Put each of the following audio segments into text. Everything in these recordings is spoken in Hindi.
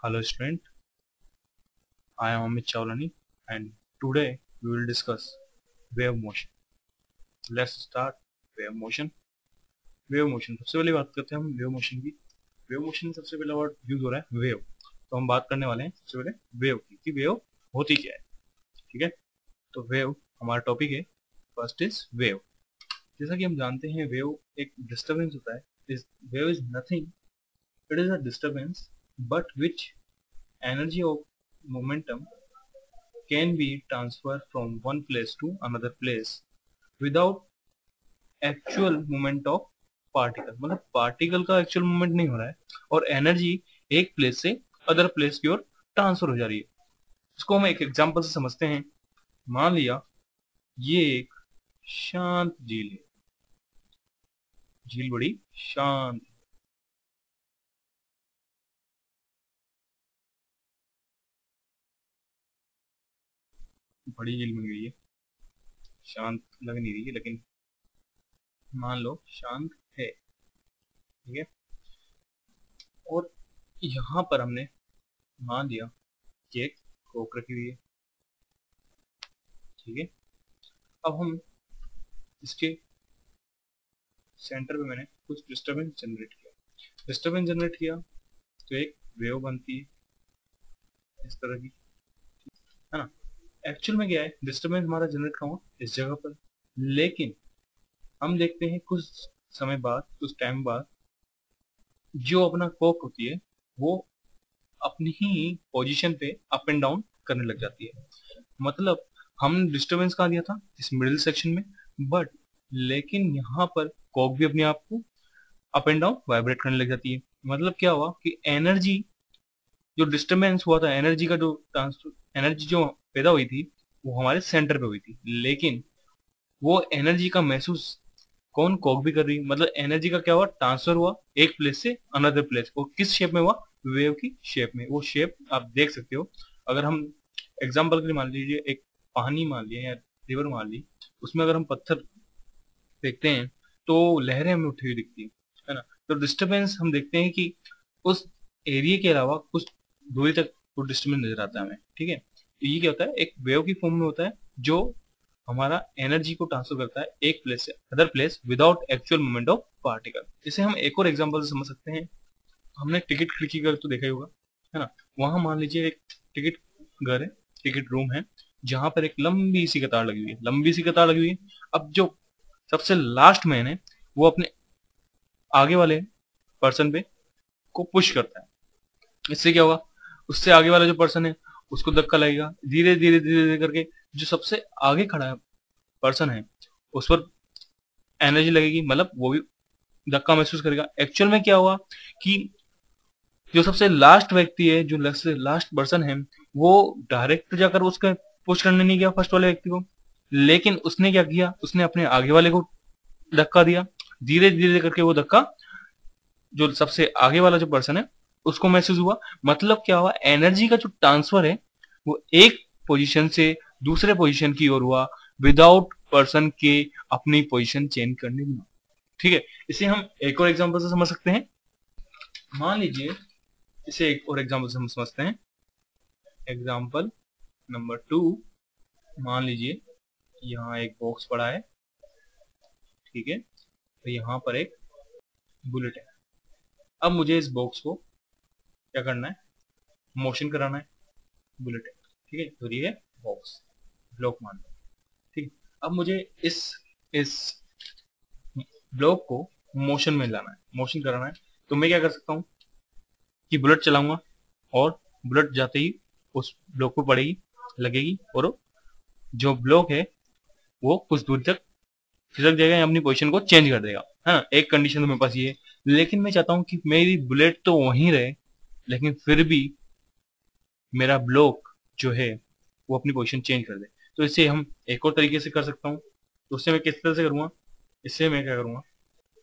Hello student, I am Amit Chawlani and today we will discuss wave motion. Let's start wave motion. Wave motion सबसे पहले बात करते हैं हम wave motion की. Wave motion सबसे पहला वर्ड यूज हो रहा है wave. तो हम बात करने वाले हैं सबसे पहले wave की कि wave होती क्या है. ठीक है, तो wave हमारा टॉपिक है. First is wave. जैसा कि हम जानते हैं wave एक डिस्टर्बेंस होता है. Wave is nothing, it is a disturbance but which energy of momentum can be transferred from one place to another place without actual movement of particle. मतलब पार्टिकल का एक्चुअल मूवमेंट नहीं हो रहा है और एनर्जी एक प्लेस से अदर प्लेस की ओर ट्रांसफर हो जा रही है. इसको हम एक एग्जांपल से समझते हैं. मान लिया ये एक शांत झील है. झील बड़ी शांत, बड़ी झील बन गई है. शांत लग नहीं रही है लेकिन मान लो शांत है. ठीक है, और यहाँ पर हमने मान लिया कि एक कोक रखी हुई है. ठीक है, अब हम इसके सेंटर पे मैंने कुछ डिस्टरबेंस जनरेट किया. डिस्टरबेंस जनरेट किया तो एक वेव बनती है इस तरह की, है ना. एक्चुअल में क्या है, डिस्टरबेंस हमारा जनरेट हुआ इस जगह पर, लेकिन हम देखते हैं कुछ समय बाद, कुछ टाइम बाद जो अपना कोक होती है वो अपनी ही पोजीशन पे अप एंड डाउन करने लग जाती है. मतलब हम डिस्टरबेंस कहाँ दिया था, इस मिडिल सेक्शन में, बट लेकिन यहाँ पर कोक भी अपने आप को अप एंड डाउन वाइब्रेट करने लग जाती है. मतलब क्या हुआ कि एनर्जी जो डिस्टरबेंस हुआ था, एनर्जी का जो ट्रांसफर, एनर्जी जो पैदा हुई थी वो हमारे सेंटर पे हुई थी, लेकिन वो एनर्जी का महसूस कौन, कोक भी कर रही है. मतलब एनर्जी का क्या हुआ, ट्रांसफर हुआ एक प्लेस से अनदर प्लेस. वो किस शेप में हुआ, वेव की शेप में. वो शेप आप देख सकते हो. अगर हम एग्जांपल के लिए मान लीजिए एक पानी मान लिया या रिवर मान ली, उसमें अगर हम पत्थर फेंकते हैं तो लहरें हमें उठी हुई दिखती है ना. तो डिस्टरबेंस हम देखते हैं कि उस एरिया के अलावा कुछ दूरी तक वो डिस्टरबेंस नजर आता है हमें. ठीक है, तो ये क्या होता है, एक वेव की फॉर्म में होता है जो हमारा एनर्जी को ट्रांसफर करता है एक प्लेस से other place without actual movement of particle. इसे हम एक और एग्जांपल से समझ सकते हैं. हमने टिकट खिड़की घर तो देखा ही होगा, है ना. वहां मान लीजिए एक टिकट घर है, टिकट रूम है, जहां पर एक लंबी सी कतार लगी हुई है. लंबी सी कतार लगी हुई है. अब जो सबसे लास्ट मैन है वो अपने आगे वाले पर्सन पे को पुश करता है. इससे क्या होगा, उससे आगे वाला जो पर्सन है उसको धक्का लगेगा. धीरे धीरे धीरे धीरे करके जो सबसे आगे खड़ा है पर्सन है उस पर एनर्जी लगेगी, मतलब वो भी धक्का महसूस करेगा. एक्चुअल में क्या हुआ कि जो सबसे लास्ट व्यक्ति है, जो लास्ट पर्सन है, वो डायरेक्ट जाकर उसके पुश करने नहीं गया फर्स्ट वाले व्यक्ति को, लेकिन उसने क्या किया, उसने अपने आगे वाले को धक्का दिया. धीरे धीरे करके वो धक्का जो सबसे आगे वाला जो पर्सन है उसको महसूस हुआ. मतलब क्या हुआ, एनर्जी का जो ट्रांसफर है वो एक पोजीशन से दूसरे पोजीशन की ओर हुआ विदाउट पर्सन के अपनी पोजीशन चेंज करने में. ठीक है, इसे हम एक और एग्जांपल से समझ सकते हैं. मान लीजिए इसे एक और एग्जांपल से हम समझते हैं. एग्जांपल नंबर 2, मान लीजिए यहाँ एक बॉक्स पड़ा है. ठीक है, तो यहाँ पर एक बुलेट है. अब मुझे इस बॉक्स को क्या करना है, मोशन कराना है. बुलेट है, ठीक है, तो ये है बॉक्स, ब्लॉक मान लो. ठीक, अब मुझे इस ब्लॉक को मोशन में लाना है, मोशन कराना है. तो मैं क्या कर सकता हूँ कि बुलेट चलाऊंगा और बुलेट जाते ही उस ब्लॉक पर पड़ेगी, लगेगी, और जो ब्लॉक है वो कुछ दूर तक खिसक जाएगा या अपनी पोजीशन को चेंज कर देगा, है ना. एक कंडीशन तो मेरे पास ये है, लेकिन मैं चाहता हूं कि मेरी बुलेट तो वहीं रहे लेकिन फिर भी मेरा ब्लॉक जो है वो अपनी पोजीशन चेंज कर दे. तो इसे हम एक और तरीके से कर सकता हूँ. तो उससे मैं किस तरह से करूंगा, इससे मैं क्या करूंगा,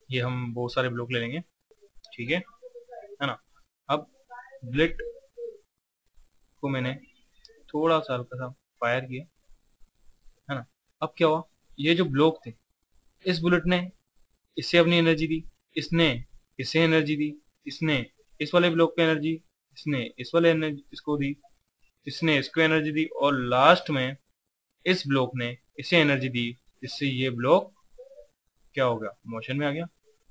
ये हम बहुत सारे ब्लॉक ले लेंगे. ठीक है ना. अब बुलेट को मैंने थोड़ा सा हल्का सा फायर किया, है ना. अब क्या हुआ, ये जो ब्लॉक थे, इस बुलेट ने इससे अपनी एनर्जी दी, इसने इससे एनर्जी दी, इसने इस वाले ब्लॉक पे एनर्जी इसने इस वाले एनर्जी इसको दी, इसने इसको एनर्जी दी, और लास्ट में इस ब्लॉक ने इसे एनर्जी दी, जिससे ये ब्लॉक क्या हो गया, मोशन में आ गया।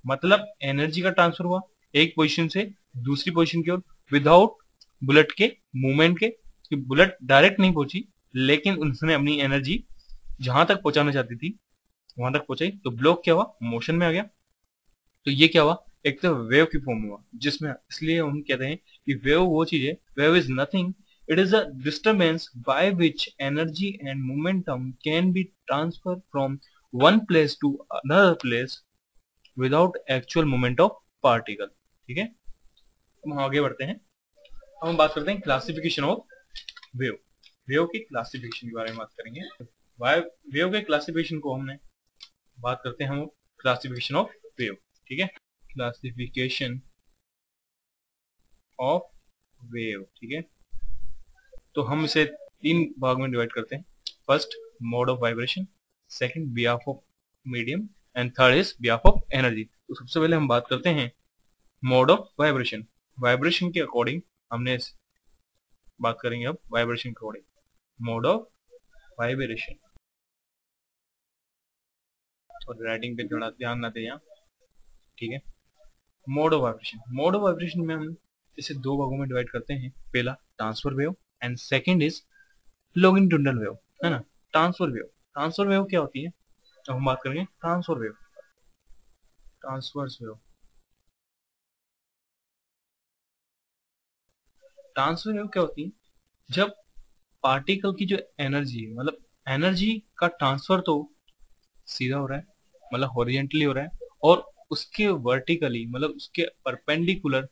मतलब एनर्जी का ट्रांसफर हुआ एक पोजीशन से दूसरी पोजीशन की ओर विदाउट बुलेट के मूवमेंट के, कि बुलेट डायरेक्ट नहीं पहुंची, लेकिन उसने अपनी एनर्जी जहां तक पहुंचाना चाहती थी वहां तक पहुंचाई, तो ब्लॉक क्या हुआ, मोशन में आ गया। तो ये क्या हुआ, एक तो वेव की फॉर्म हुआ, जिसमें इसलिए हम कहते हैं कि वेव वो चीज है, wave is nothing, it is a disturbance by which energy and momentum can be transfer from one place to another place without actual movement of particle. ठीक है, हम आगे बढ़ते हैं। अब हम बात करते हैं क्लासिफिकेशन ऑफ वेव। वेव की क्लासिफिकेशन के बारे में बात करेंगे। वेव के क्लासिफिकेशन को हमने बात करते हैं हम क्लासिफिकेशन ऑफ वेव। ठीक है, क्लासिफिकेशन ऑफ वेव। ठीक है, तो हम इसे तीन भाग में डिवाइड करते हैं। First, mode of vibration, second, behalf of medium, and third is behalf of energy. तो सबसे पहले हम बात करते हैं मोड ऑफ वाइब्रेशन। वाइब्रेशन के अकॉर्डिंग हमने बात करेंगे अब वाइब्रेशन के अकॉर्डिंग मोड ऑफ वाइब्रेशन। और राइटिंग पे थोड़ा ध्यान ना दें यहाँ। ठीक है, mode of vibration. Mode of vibration में हम इसे दो भागों में डिवाइड करते हैं। पहला transfer wave and second is longitudinal wave, है ना। ट्रांसफर वेव, ट्रांसफर वेव क्या होती है, तो हम बात करेंगे transfer wave. Transverse wave, transfer wave क्या होती है, जब पार्टिकल की जो एनर्जी है, मतलब एनर्जी का ट्रांसफर तो सीधा हो रहा है, मतलब हॉरिजेंटली हो रहा है, और उसके वर्टिकली मतलब उसके परपेंडिकुलर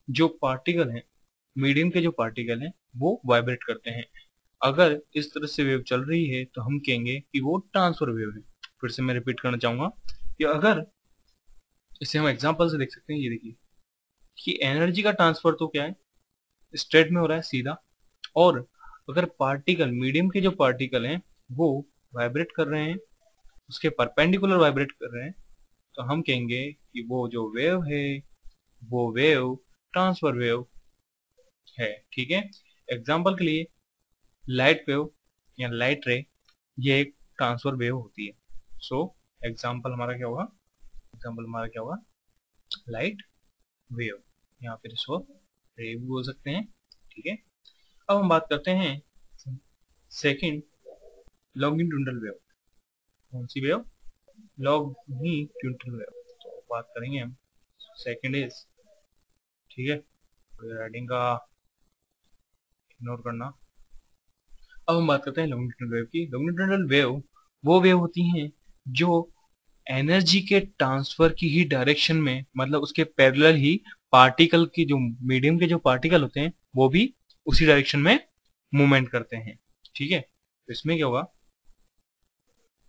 जो पार्टिकल हैं, मीडियम के जो पार्टिकल हैं, वो वाइब्रेट करते हैं। अगर इस तरह से वेव चल रही है तो हम कहेंगे कि वो ट्रांसफर वेव है। फिर से मैं रिपीट करना चाहूंगा कि अगर इसे हम एग्जांपल से देख सकते हैं, ये देखिए कि एनर्जी का ट्रांसफर तो क्या है, स्ट्रेट में हो रहा है सीधा, और अगर पार्टिकल मीडियम के जो पार्टिकल हैं वो वाइब्रेट कर रहे हैं, उसके परपेंडिकुलर वाइब्रेट कर रहे हैं, तो हम कहेंगे कि वो जो वेव है वो वेव ट्रांसफर वेव है। ठीक है, एग्जांपल के लिए लाइट वेव या लाइट रे, ये एक ट्रांसफर वेव होती है। सो एग्जांपल हमारा क्या होगा, एग्जांपल हमारा क्या होगा, लाइट वेव, या फिर इसको रे भी बोल सकते हैं। ठीक है, अब हम बात करते हैं सेकंड, लॉन्गिट्यूडिनल वेव। कौन सी वेव, लॉन्गिट्यूडिनल वेव। तो बात करेंगे हम सेकंड इज, ठीक है, राइटिंग का इग्नोर करना। अब हम बात करते हैं लॉन्गिट्यूडिनल वेव की। लॉन्गिट्यूडिनल वेव वो वेव होती हैं जो एनर्जी के ट्रांसफर की ही डायरेक्शन में, मतलब उसके पैरेलल ही पार्टिकल की जो मीडियम के जो पार्टिकल होते हैं वो भी उसी डायरेक्शन में मूवमेंट करते हैं। ठीक है, तो इसमें क्या होगा,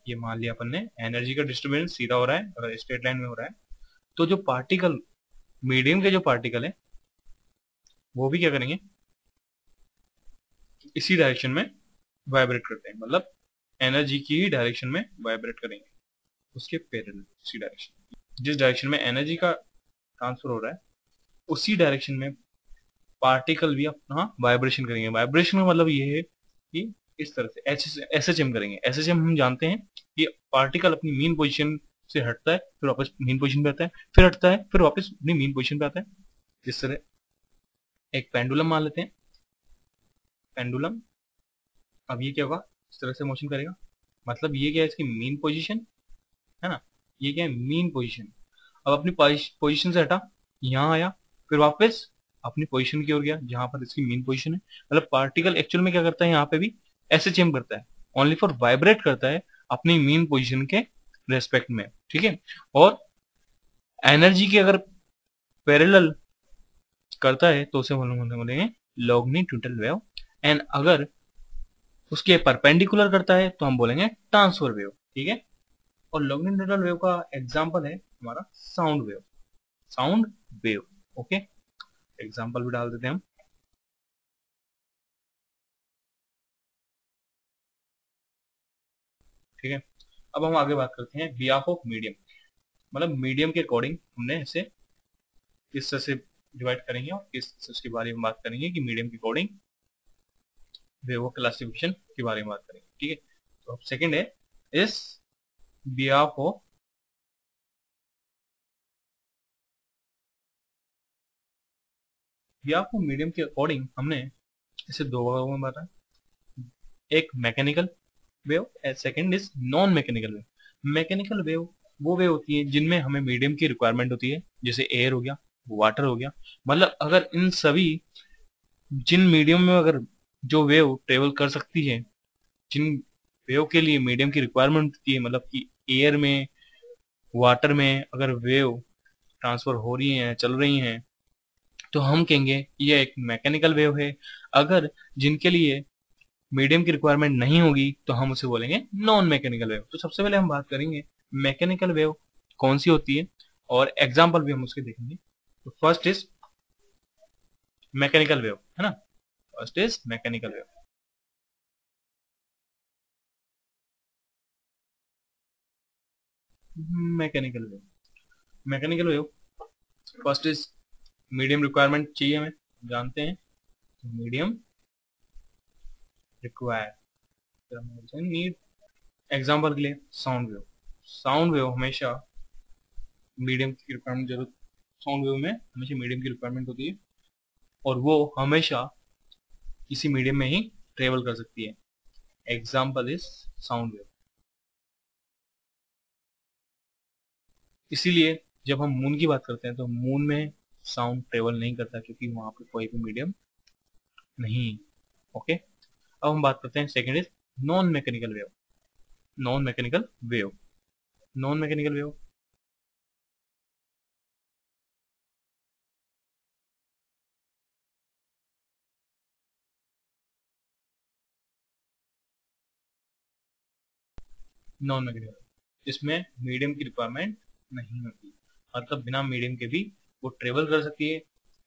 ये मान लिया अपन ने एनर्जी का डिस्टर्बेंस सीधा हो रहा है, अगर स्ट्रेट लाइन में हो रहा है, तो जो पार्टिकल मीडियम के जो पार्टिकल है वो भी क्या करेंगे, इसी डायरेक्शन में वाइब्रेट करते हैं, मतलब एनर्जी की ही डायरेक्शन में वाइब्रेट करेंगे, उसके पैरेलल उसी डायरेक्शन, जिस डायरेक्शन में एनर्जी का ट्रांसफर हो रहा है उसी डायरेक्शन में पार्टिकल भी अपना वाइब्रेशन करेंगे। वाइब्रेशन का मतलब ये है कि इस तरह से एसएचएम करेंगे। एसएचएम हम जानते हैं कि पार्टिकल अपनी मीन पोजीशन से हटता है, फिर वापस मीन पोजीशन पे आता है, फिर हटता है, फिर वापस अपनी मीन पोजीशन पे आता है। जिस तरह एक पेंडुलम मान लेते हैं, पेंडुलम, अब ये क्या होगा, इस तरह से मोशन करेगा, मतलब ये क्या है, इसकी मीन पोजीशन है ना, ये क्या है, मीन पोजीशन। अब अपनी पोजीशन से हटा, यहाँ आया, फिर वापस अपनी पोजीशन की ओर गया जहां पर इसकी मीन पोजीशन है। मतलब पार्टिकल एक्चुअल में क्या करता है, यहाँ पे भी एसएचएम करता है, ओनली फॉर वाइब्रेट करता है अपनी मीन पोजीशन के रेस्पेक्ट में। ठीक है, और एनर्जी की अगर पैरेलल करता है तो उसे बोलेंगे लॉन्गिट्यूडिनल वेव, एंड अगर उसके परपेंडिकुलर करता है तो हम बोलेंगे ट्रांसफर वेव। ठीक है, और लॉन्गिट्यूडिनल वेव का एग्जांपल है हमारा sound wave. Sound wave, okay, example भी डाल देते हैं हम। ठीक है, अब हम आगे बात करते हैं बिहाफ ऑफ मीडियम, मतलब मीडियम के अकॉर्डिंग हमने इसे इस तरह से डिवाइड करेंगे और उसके बारे में बात करेंगे कि मीडियम के अकॉर्डिंग वेव क्लासिफिकेशन के बारे में बात करेंगे। ठीक है, तो अब सेकंड है इस बिहाफ ऑफ मीडियम के अकॉर्डिंग हमने इसे दो भागों में बांटा, एक mechanical wave, second is non mechanical wave. Mechanical wave वो वेव होती है जिनमें हमें मीडियम की रिक्वायरमेंट होती है, जैसे एयर हो गया, वाटर हो गया। मतलब अगर इन सभी जिन मीडियम में अगर जो वेव ट्रेवल कर सकती है, जिन वेव के लिए मीडियम की रिक्वायरमेंट होती है, मतलब कि एयर में, वाटर में अगर वेव ट्रांसफर हो रही हैं, चल रही हैं, तो हम कहेंगे ये एक मैकेनिकल वेव है। अगर जिनके लिए मीडियम की रिक्वायरमेंट नहीं होगी तो हम उसे बोलेंगे नॉन मैकेनिकल वेव। तो सबसे पहले हम बात करेंगे मैकेनिकल वेव कौन सी होती है और एग्जाम्पल भी हम उसके देखेंगे। तो फर्स्ट इज मैकेनिकल वेव, है ना, first is mechanical wave. Mechanical wave, mechanical wave first is medium requirement चाहिए हमें, जानते हैं मीडियम रिक्वायर नीड। एग्जाम्पल के लिए साउंड वेव, साउंड वेव हमेशा मीडियम की रिक्वायरमेंट जरूरत, साउंड वेव में हमेशा मीडियम की रिक्वायरमेंट होती है और वो हमेशा इसी मीडियम में ही ट्रेवल कर सकती है। Example is sound wave. इसीलिए जब हम मून की बात करते हैं तो मून में साउंड ट्रेवल नहीं करता क्योंकि वहां पे कोई भी मीडियम नहीं। ओके, अब हम बात करते हैं second is non mechanical wave. Non mechanical wave, non mechanical wave non mechanical, इसमें मीडियम की रिक्वायरमेंट नहीं होती, मतलब बिना मीडियम के भी वो ट्रेवल कर सकती है।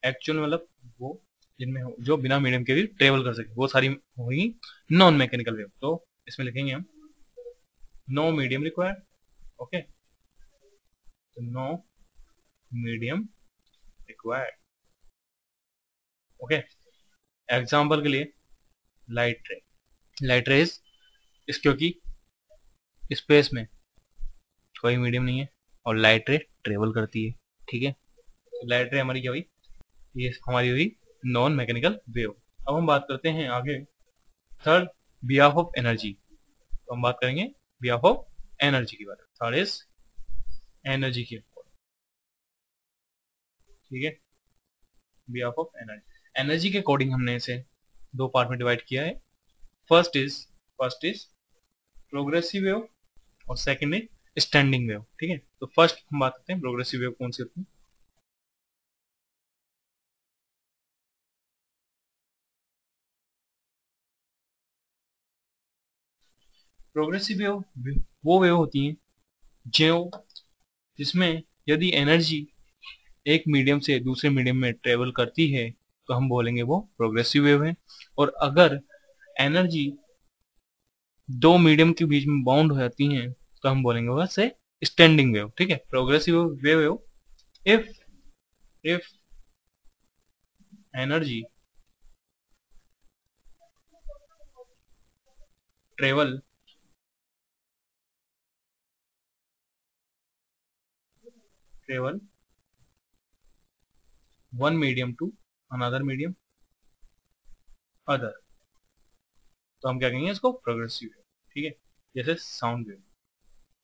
एक्चुअल मतलब वो जिनमें जो बिना मीडियम के भी ट्रेवल कर सके वो सारी होगी नॉन मैकेनिकल वेव। तो इसमें लिखेंगे हम नो मीडियम रिक्वायर्ड। ओके, तो no medium required. Okay, example के लिए लाइट रे, लाइट रेज इस क्योंकि स्पेस में कोई मीडियम नहीं है और लाइट रे ट्रेवल करती है। ठीक है, तो लाइट रे हमारी क्या हुई, ये हमारी हुई नॉन मैकेनिकल वेव। अब हम बात करते हैं आगे थर्ड बिहाफ ऑफ एनर्जी। तो हम बात करेंगे बिहाफ ऑफ एनर्जी की बात। थर्ड इज एनर्जी की, ठीक है, बिहाफ ऑफ एनर्जी। एनर्जी के अकॉर्डिंग हमने इसे दो पार्ट में डिवाइड किया है। फर्स्ट इज प्रोग्रेसिव वेव और सेकंड इज स्टैंडिंग वेव। ठीक है, तो फर्स्ट हम बात करते हैं प्रोग्रेसिव वेव कौन सी होती है। प्रोग्रेसिव वेव वो वेव होती है जो जिसमें यदि एनर्जी एक मीडियम से दूसरे मीडियम में ट्रेवल करती है तो हम बोलेंगे वो प्रोग्रेसिव वेव है। और अगर एनर्जी दो मीडियम के बीच में बाउंड हो जाती हैं तो हम बोलेंगे वो से स्टैंडिंग वेव। ठीक है, progressive wave if if energy travel one medium to another medium other, तो हम क्या कहेंगे इसको प्रोग्रेसिव वेव। ठीक है, जैसे साउंड वेव,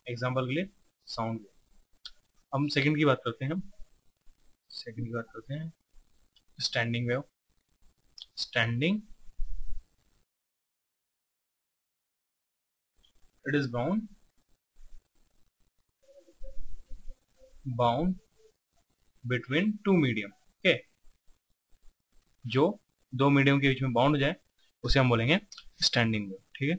एग्जांपल के लिए साउंड वेव। हम सेकंड की बात करते हैं, हम सेकंड की बात करते हैं standing wave. Standing, it is bound between two medium. Okay, जो दो मीडियम के बीच में बाउंड हो जाए उसे हम बोलेंगे स्टैंडिंग वेव। ठीक है,